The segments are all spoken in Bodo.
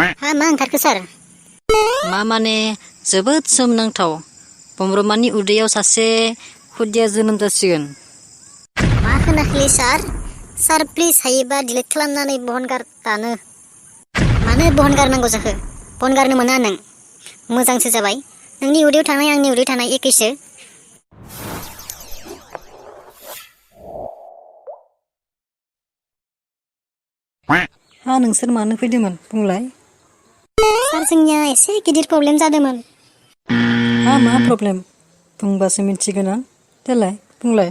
हा मा ओंखारखो सार? मा माने जोबोद सोमोनांथाव बमब्रमानि उदैयाव सासे खुदिया जोनोम जासिगोन। मा होनाखैलै सार? सार प्लिज हायोबा डिलिट खालामनानै बहनगार दानो। मानो बहनगारनांगौ जाखो? बहनगारनो मोना नों। मोजांसो जाबाय। नोंनि उदैयाव थानाय आंनि उदैयाव थानाय एखेसो। हा नोंसोर मानो फैदोंमोन बुंलाय? सार जोंनिया एसे गिदिर प्रब्लेम जादोंमोन। हा मा प्रब्लेम? बुंबासो मिथिगोन आं। देलाय बुंलाय।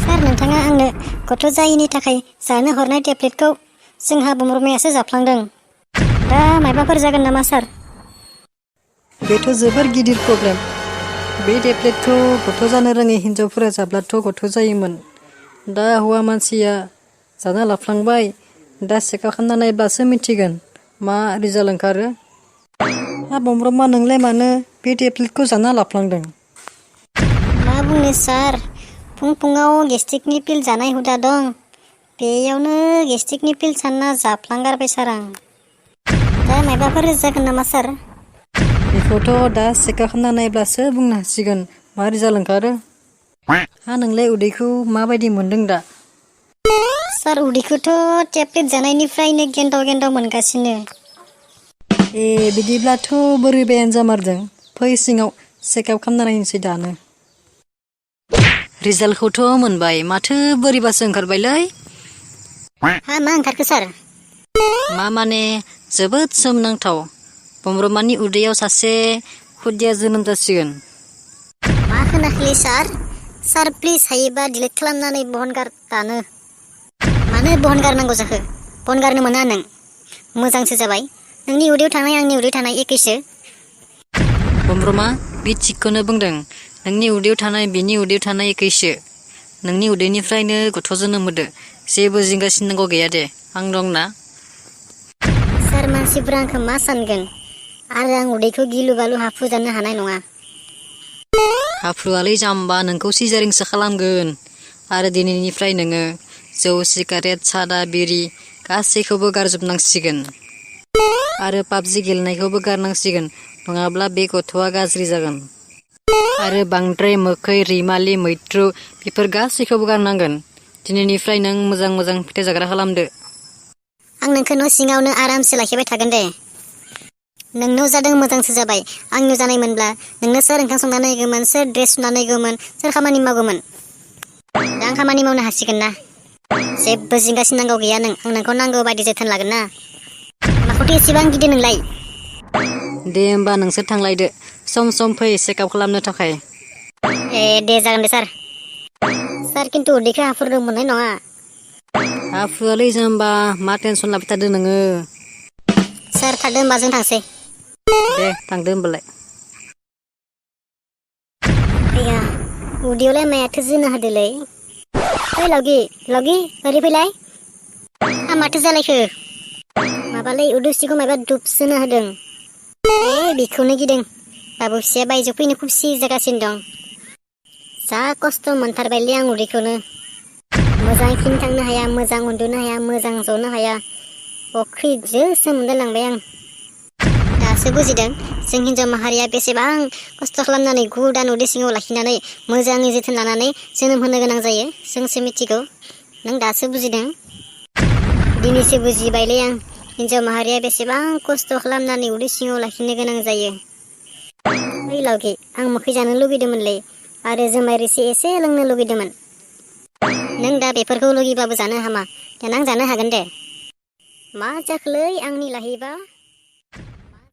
सार नोंथाङा आंनो गथ' जायैनि थाखाय जानो हरनाय टेब्लेटखौ जोंहा बमब्रमायासो जाफ्लांदों। दा माबाफोर जागोन नामा सार? बेथ' जोबोर गिदिर प्रब्लेम। बे टेब्लेटखौ गथ' जानो रोङै हिनजावफोरा जाब्लाथ' गथ' जायोमोन। दा हौवा मानसिया जाना लाफ्लांबाय। दा चेकआप खालामना नायब्लासो मिथिगोन मा रिजाल्ट ओंखारो। हा बमब्रमा नोंलाय मानो बे टेब्लेटखौ जाना लाफ्लांदों? मा बुंनो सार, फुङाव गेस्ट्रिकनि पिल जानाय हुदा दं। बेयावनो गेस्ट्रिकनि पिल सानना जाफ्लांगारबाय सार आं। दा माबाफोर जागोन नामा सार? बेखौथ' दा चेकआप खालामना नायब्लासो बुंनो हासिगोन मा रिजाल्ट ओंखारो। हा नोंलाय उदैखौ माबायदि मोनदों दा? सार उदैखौथ' टेब्लेट जानायनिफ्रायनो गेन्दाव मोनगासिनो। ए बिदिब्लाथ' बोरैबायानो जामारदों। फै सिङाव चेकआप खालामना नायनोसै दानो। रिजाल्टखौथ' मोनबाय, माथो बोरैबासो ओंखारबायलै। हा मा ओंखारखो सार? मा माने जोबोद सोमोनांथाव बमब्रमानि उदैयाव सासे खुदिया जोनोम जासिगोन। मा होनाखैलै सार? सार प्लिज हायोबा डिलिट खालामनानै बहनगार दानो। मानो बहनगारनांगौ जाखो? बहनगारनो मोना नों। मोजांसो जाबाय। नोंनि उदैयाव थानाय आंनि उदैयाव थानाय एखेसो। बमब्रमा बि थिगखौनो बुंदों। नोंनि उदैयाव थानाय बिनि उदैयाव थानाय एखेसो। नोंनि उदैनिफ्रायनो गथ' जोनोम होदो। जेबो जिंगासिनांगौ गैया दे, आं दंना। सार मानसिफोरा आंखौ मा सानगोन? आरो आं उदैखौ गिलु बालु हाफु जानो हानाय नङा। हाफ्रुआलै जाम्बा, नोंखौ सिजारिंसो खालामगोन। आरो दिनैनिफ्राय नोङो जौ सिगारेट सादा बिरि गासैखौबो गारजोबनांसिगोन। आरो पाबजि गेलेनायखौबो गारनांसिगोन, नङाब्ला बे गथ'आ गाज्रि जागोन। आरो बांद्राय मोखै रैमालि मैथ्रु बेफोर गासैखौबो गारनांगोन। दिनैनिफ्राय नों मोजां फिथाइ जाग्रा खालामदो। आं नोंखौ न' सिङावनो आरामसे लाखिबाय थागोन दे। नोंनाव जादों मोजांसो जाबाय। आंनियाव जानायमोनब्ला नोंनो सोर ओंखाम संनानै होगौमोन, सोर ड्रेस सुनानै होगौमोन, सोर खामानि मावगौमोन? दा आं खामानि मावनो हासिगोन ना? जेबो जिंगासिनांगौ गैया नों। आं नोंखौ नांगौ बायदि जोथोन लागोन ना। माखौथो एसेबां गिदिर नोंलाय? दे होमबा नोंसोर थांलायदो। सम फै चेकआप खालामनो थाखाय। ए दे जागोन दे सार। सार खिन्थु उदैखौ हाफुरनो मोननाय नङा। हाफ्रुआलै जाम्बा, मा टेनसन लाबाय थादो नोङो? सार थादो होमबा जों थांसै। दे थांदो होमबालाय। आया उदैयावलाय मायाथो जोनो होदोलै? ओइ लावगि ओरै फैलाय। हा माथो जालायखो? माबालै उदै सिङाव माबा दुबसोनो होदों। बेखौनो गिदों। बाबु फिसाया बायजोआव फैनो खुसि जागासिनो दं। जा खस्थ' मोनथारबायलै आं उदैखौनो। मोजां खिनो थांनो हाया, मोजां उन्दुनो हाया, मोजां जनो हाया। अख्रिजोसो मोनलायलांबाय आं। दासो बुजिदों जों हिनजाव माहारिया बेसेबां खस्थ' खालामनानै 9 दान उदै सिङाव लाखिनानै मोजाङै जोथोन लानानै जोनोम होनो गोनां जायो। जोंसो मिथिगौ। नों दासो बुजिदों? दिनैसो बुजिबायलै आं हिनजाव माहारिया बेसेबां खस्थ' खालामनानै उदै सिङाव लाखिनो गोनां जायो। ओइ लावगि, आं मोखै जानो लुगैदोंमोनलै आरो जुमाय रोसि एसे लोंनो लुगैदोंमोन। नों दा बेफोरखौ लुगैबाबो जानो हामा। देनां जानो हागोन दे। मा जाखोलै आंनि लाहैबा?